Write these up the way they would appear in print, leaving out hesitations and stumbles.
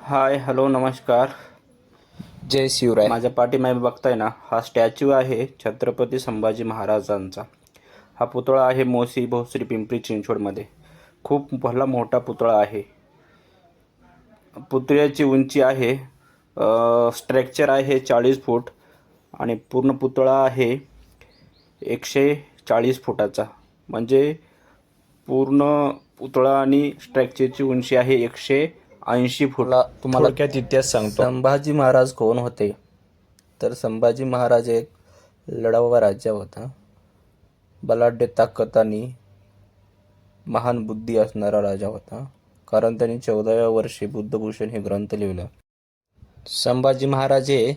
Hi hello नमस्कार. जय शिवराय. माझ्या पाठीमागे बघताय ना, हा स्टॅच्यू आहे छत्रपती संभाजी महाराजांचा. हा पुतळा आहे मोसी भोसरी पिंपरी चिंचवडमध्ये. खूप भला मोठा पुतळा आहे. पुतळ्याची उंची आहे स्ट्रक्चर आहे 40 फूट आणि पूर्ण पुतळा आहे 140 फुटाचा. म्हणजे पूर्ण पुतळा आणि स्ट्रक्चरची उंची आहे 180 फूट. तुम्हाला थोडक्यात इतिहास सांगतो. संभाजी महाराज कोण होते? तर संभाजी महाराज एक लढावा राजा होता. बलाढ्य ताकद आणि महान बुद्धी असणारा राजा होता. कारण त्यांनी 14व्या वर्षी बुद्धभूषण हे ग्रंथ लिहिला. संभाजी महाराज हे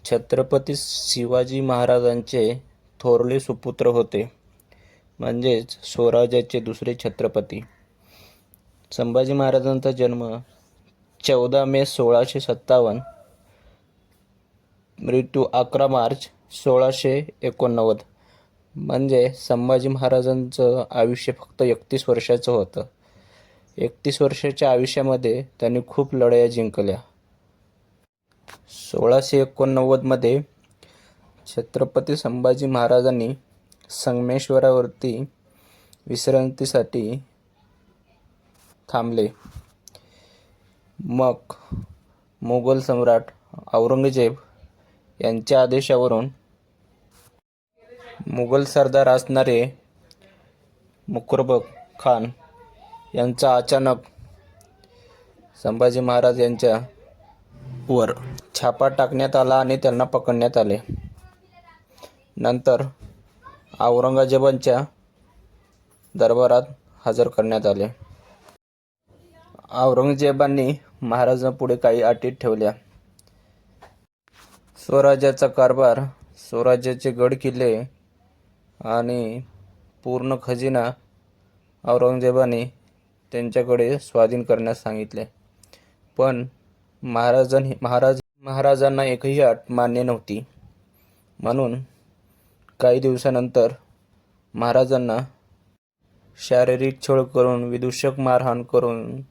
छत्रपती शिवाजी महाराजांचे थोरले सुपुत्र होते, म्हणजेच स्वराज्याचे दुसरे छत्रपती. संभाजी महाराजांचा जन्म 14 मे 1657, मृत्यू 11 मार्च 1689. म्हणजे संभाजी महाराजांचं आयुष्य फक्त 31 वर्षाचं होतं. 31 वर्षाच्या आयुष्यामध्ये त्यांनी खूप लढाया जिंकल्या. 1689 मध्ये छत्रपती संभाजी महाराजांनी संगमेश्वरावरती विश्रांतीसाठी थांबले. मग मोगल सम्राट औरंगजेब यांच्या आदेशावरून मुघल सरदार असणारे मुकरब खान यांचा अचानक संभाजी महाराज यांच्या वर छापा टाकण्यात आला आणि त्यांना पकडण्यात आले. नंतर औरंगजेबाच्या दरबारात हजर करण्यात आले. औरंगजेबाने महाराजांपुढे काही अटी ठेवल्या. स्वराज्याचा कारभार, स्वराज्याचे गड किल्ले आणि पूर्ण खजिना औरंगजेबाने त्यांच्याकडे स्वाधीन करण्यास सांगितले. पण महाराजांना एकही अट मान्य नव्हती. म्हणून काही दिवसानंतर महाराजांना शारीरिक छळ करून, विदूषक मारहाण करून